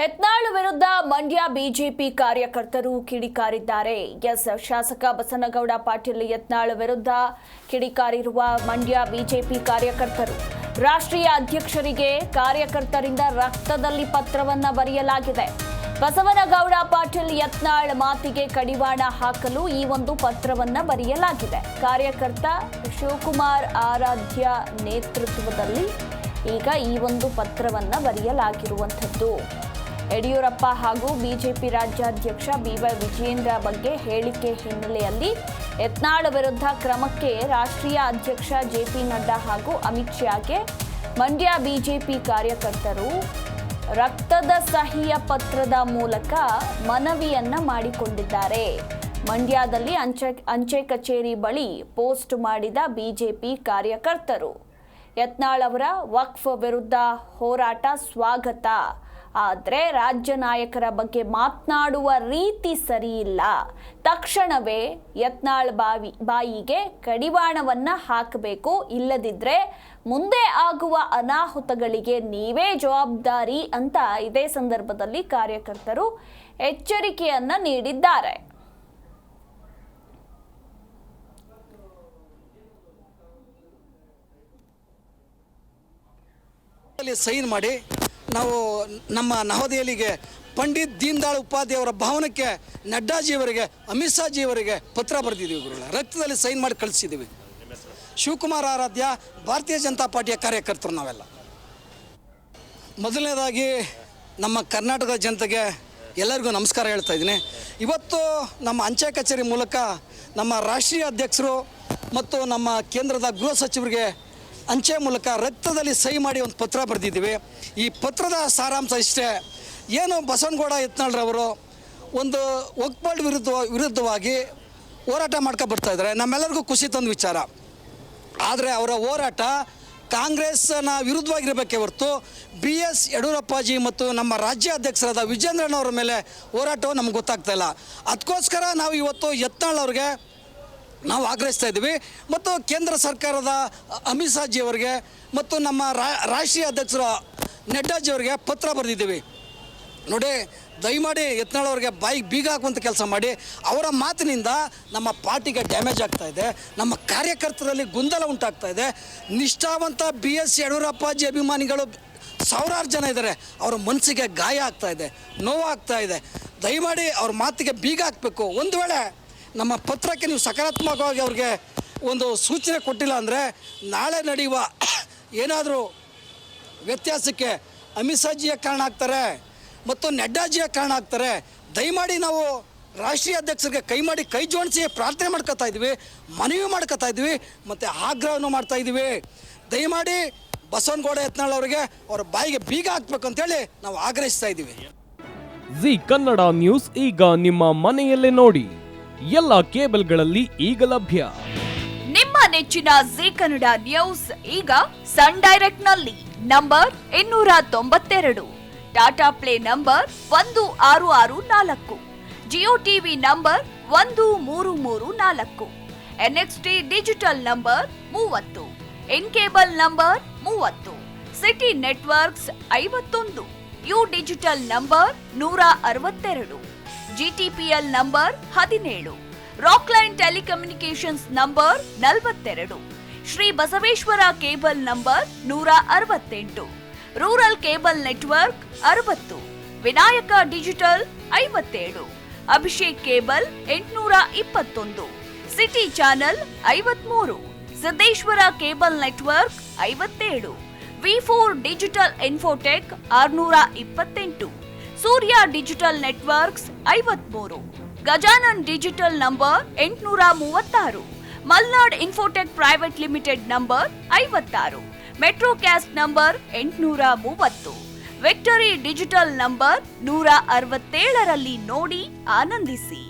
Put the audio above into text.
ಯತ್ನಾಳ್ ವಿರುದ್ಧ ಮಂಡ್ಯ ಬಿಜೆಪಿ ಕಾರ್ಯಕರ್ತರು ಕಿಡಿಕಾರಿದ್ದಾರೆ. ಶಾಸಕ ಬಸನಗೌಡ ಪಾಟೀಲ್ ಯತ್ನಾಳ್ ವಿರುದ್ಧ ಕಿಡಿಕಾರಿರುವ ಮಂಡ್ಯ ಬಿಜೆಪಿ ಕಾರ್ಯಕರ್ತರು. ರಾಷ್ಟ್ರೀಯ ಅಧ್ಯಕ್ಷರಿಗೆ ಕಾರ್ಯಕರ್ತರಿಂದ ರಕ್ತದಲ್ಲಿ ಪತ್ರವನ್ನ ಬರೆಯಲಾಗಿದೆ. ಬಸವನಗೌಡ ಪಾಟೀಲ್ ಯತ್ನಾಳ್ ಮಾತಿಗೆ ಕಡಿವಾಣ ಹಾಕಲು ಈ ಒಂದು ಪತ್ರವನ್ನ ಬರೆಯಲಾಗಿದೆ. ಕಾರ್ಯಕರ್ತ ಶಿವಕುಮಾರ್ ಆರಾಧ್ಯ ನೇತೃತ್ವದಲ್ಲಿ ಈಗ ಈ ಒಂದು ಪತ್ರವನ್ನ ಬರೆಯಲಾಗಿರುವಂಥದ್ದು. ಯಡಿಯೂರಪ್ಪ ಹಾಗೂ ಬಿಜೆಪಿ ರಾಜ್ಯಾಧ್ಯಕ್ಷ ಬಿವೈ ವಿಜಯೇಂದ್ರ ಬಗ್ಗೆ ಹೇಳಿಕೆ ಹಿನ್ನೆಲೆಯಲ್ಲಿ ಯತ್ನಾಳ್ ವಿರುದ್ಧ ಕ್ರಮಕ್ಕೆ ರಾಷ್ಟ್ರೀಯ ಅಧ್ಯಕ್ಷ ಜೆಪಿ ನಡ್ಡಾ ಹಾಗೂ ಅಮಿತ್ ಶಾಗೆ ಮಂಡ್ಯ ಬಿಜೆಪಿ ಕಾರ್ಯಕರ್ತರು ರಕ್ತದ ಸಹಿಯ ಪತ್ರದ ಮೂಲಕ ಮನವಿಯನ್ನ ಮಾಡಿಕೊಂಡಿದ್ದಾರೆ. ಮಂಡ್ಯದಲ್ಲಿ ಅಂಚೆ ಕಚೇರಿ ಬಳಿ ಪೋಸ್ಟ್ ಮಾಡಿದ ಬಿಜೆಪಿ ಕಾರ್ಯಕರ್ತರು ಯತ್ನಾಳ್ ಅವರ ವಕ್ಫ್ ವಿರುದ್ಧ ಹೋರಾಟ ಸ್ವಾಗತ, ಆದರೆ ರಾಜ್ಯ ನಾಯಕರ ಬಗ್ಗೆ ಮಾತನಾಡುವ ರೀತಿ ಸರಿಯಿಲ್ಲ. ತಕ್ಷಣವೇ ಯತ್ನಾಳ್ ಬಾಯಿಗೆ ಕಡಿವಾಣವನ್ನ ಹಾಕಬೇಕು, ಇಲ್ಲದಿದ್ದರೆ ಮುಂದೆ ಆಗುವ ಅನಾಹುತಗಳಿಗೆ ನೀವೇ ಜವಾಬ್ದಾರಿ ಅಂತ ಇದೇ ಸಂದರ್ಭದಲ್ಲಿ ಕಾರ್ಯಕರ್ತರು ಎಚ್ಚರಿಕೆಯನ್ನ ನೀಡಿದ್ದಾರೆ. ಸೈನ್ ಮಾಡಿ ನಾವು ನಮ್ಮ ನವದೆಹಲಿಗೆ ಪಂಡಿತ್ ದೀನ್ ದಯಾಳ್ ಉಪಾಧ್ಯಾಯ ಅವರ ಭವನಕ್ಕೆ ನಡ್ಡಾಜಿಯವರಿಗೆ, ಅಮಿತ್ ಶಾಜಿಯವರಿಗೆ ಪತ್ರ ಬರೆದಿದ್ದೀವಿ ಗುರುಗಳ. ರಕ್ತದಲ್ಲಿ ಸೈನ್ ಮಾಡಿ ಕಳಿಸಿದ್ದೀವಿ. ಶಿವಕುಮಾರ್ ಆರಾಧ್ಯ ಭಾರತೀಯ ಜನತಾ ಪಾರ್ಟಿಯ ಕಾರ್ಯಕರ್ತರು ನಾವೆಲ್ಲ. ಮೊದಲನೇದಾಗಿ ನಮ್ಮ ಕರ್ನಾಟಕದ ಜನತೆಗೆ ಎಲ್ಲರಿಗೂ ನಮಸ್ಕಾರ ಹೇಳ್ತಾ ಇದ್ದೀನಿ. ಇವತ್ತು ನಮ್ಮ ಅಂಚೆ ಕಚೇರಿ ಮೂಲಕ ನಮ್ಮ ರಾಷ್ಟ್ರೀಯ ಅಧ್ಯಕ್ಷರು ಮತ್ತು ನಮ್ಮ ಕೇಂದ್ರದ ಗೃಹ ಸಚಿವರಿಗೆ ಅಂಚೆ ಮೂಲಕ ರಕ್ತದಲ್ಲಿ ಸಹಿ ಮಾಡಿ ಒಂದು ಪತ್ರ ಬರೆದಿದ್ದೀವಿ. ಈ ಪತ್ರದ ಸಾರಾಂಶ ಇಷ್ಟೇ. ಏನು ಬಸವನಗೌಡ ಯತ್ನಾಳ್ರವರು ಒಂದು ವಕ್ಫ್ ಬೋರ್ಡ್ ವಿರುದ್ಧವಾಗಿ ಹೋರಾಟ ಮಾಡ್ಕೊ ಬರ್ತಾ ಇದ್ದಾರೆ. ನಮ್ಮೆಲ್ಲರಿಗೂ ಖುಷಿ ತಂದ ವಿಚಾರ. ಆದರೆ ಅವರ ಹೋರಾಟ ಕಾಂಗ್ರೆಸ್ನ ವಿರುದ್ಧವಾಗಿರಬೇಕೇ ಹೊರತು BS ಯಡಿಯೂರಪ್ಪಾಜಿ ಮತ್ತು ನಮ್ಮ ರಾಜ್ಯ ಅಧ್ಯಕ್ಷರಾದ ವಿಜೇಂದ್ರಣ್ಣವರ ಮೇಲೆ ಹೋರಾಟವು ನಮ್ಗೆ ಗೊತ್ತಾಗ್ತಾ ಇಲ್ಲ. ಅದಕ್ಕೋಸ್ಕರ ನಾವು ಇವತ್ತು ಯತ್ನಾಳ್ ಅವ್ರಿಗೆ ನಾವು ಆಗ್ರಹಿಸ್ತಾ ಇದ್ದೀವಿ. ಮತ್ತು ಕೇಂದ್ರ ಸರ್ಕಾರದ ಅಮಿತ್ ಶಾಜಿಯವರಿಗೆ ಮತ್ತು ನಮ್ಮ ರಾಷ್ಟ್ರೀಯ ಅಧ್ಯಕ್ಷರು ನಡ್ಡಾಜಿಯವರಿಗೆ ಪತ್ರ ಬರೆದಿದ್ದೀವಿ. ನೋಡಿ, ದಯಮಾಡಿ ಯತ್ನಾಳ್ ಅವ್ರಿಗೆ ಬಾಯಿಗೆ ಬೀಗ ಹಾಕುವಂಥ ಕೆಲಸ ಮಾಡಿ. ಅವರ ಮಾತಿನಿಂದ ನಮ್ಮ ಪಾರ್ಟಿಗೆ ಡ್ಯಾಮೇಜ್ ಆಗ್ತಾ ಇದೆ, ನಮ್ಮ ಕಾರ್ಯಕರ್ತರಲ್ಲಿ ಗೊಂದಲ ಉಂಟಾಗ್ತಾ ಇದೆ. ನಿಷ್ಠಾವಂತ BS ಯಡಿಯೂರಪ್ಪಾಜಿ ಅಭಿಮಾನಿಗಳು ಸಾವಿರಾರು ಜನ ಇದ್ದಾರೆ. ಅವರ ಮನಸ್ಸಿಗೆ ಗಾಯ ಆಗ್ತಾ ಇದೆ, ನೋವಾಗ್ತಾ ಇದೆ. ದಯಮಾಡಿ ಅವ್ರ ಮಾತಿಗೆ ಬೀಗ ಹಾಕಬೇಕು. ಒಂದು ವೇಳೆ ನಮ್ಮ ಪತ್ರಕ್ಕೆ ನೀವು ಸಕಾರಾತ್ಮಕವಾಗಿ ಅವ್ರಿಗೆ ಒಂದು ಸೂಚನೆ ಕೊಟ್ಟಿಲ್ಲ ಅಂದರೆ ನಾಳೆ ನಡೆಯುವ ಏನಾದರೂ ವ್ಯತ್ಯಾಸಕ್ಕೆ ಅಮಿತ್ ಶಾಜಿಯ ಕಾರಣ ಆಗ್ತಾರೆ ಮತ್ತು ನಡ್ಡಾಜಿಯ ಕಾರಣ ಆಗ್ತಾರೆ. ದಯಮಾಡಿ ನಾವು ರಾಷ್ಟ್ರೀಯ ಅಧ್ಯಕ್ಷರಿಗೆ ಕೈ ಜೋಡಿಸಿ ಪ್ರಾರ್ಥನೆ ಮಾಡ್ಕೊತಾ ಇದ್ದೀವಿ, ಮನವಿ ಮಾಡ್ಕೊತಾ ಇದ್ದೀವಿ ಮತ್ತು ಆಗ್ರಹವನ್ನು ಮಾಡ್ತಾ ಇದ್ದೀವಿ. ದಯಮಾಡಿ ಬಸವನಗೌಡ ಯತ್ನಾಳ್ ಅವರಿಗೆ ಅವರ ಬಾಯಿಗೆ ಬೀಗ ಹಾಕಬೇಕು ಅಂತೇಳಿ ನಾವು ಆಗ್ರಹಿಸ್ತಾ ಇದ್ದೀವಿ. ಜಿ ಕನ್ನಡ ನ್ಯೂಸ್ ಈಗ ನಿಮ್ಮ ಮನೆಯಲ್ಲೇ ನೋಡಿ. ಎಲ್ಲ ಕೇಬಲ್ಗಳಲ್ಲಿ ಈಗ ಲಭ್ಯ. ನಿಮ್ಮ ನೆಚ್ಚಿನ ಜಿ ಕನ್ನಡ ನ್ಯೂಸ್ ಈಗ ಸನ್ ಡೈರೆಕ್ಟ್ ನಲ್ಲಿ number 292, Tata play number 1664, Jio TV number 1334, NXT digital number 30, in cable number 30, city networks 51, U digital number 162, GTPL number 17, Rockline telecommunications number 42, Shri Basaveshwara cable number 168, rural cable network 60, Vinayaka digital 57, Abhishek cable 821, city channel 53, Siddeshwara cable network 57, V4 digital Infotech 628, Surya digital networks 53, Gajanan digital number 836, Malnad infotech private limited number 56, metrocast number 830, victory digital number 167ರಲ್ಲಿ ನೋಡಿ ಆನಂದಿಸಿ.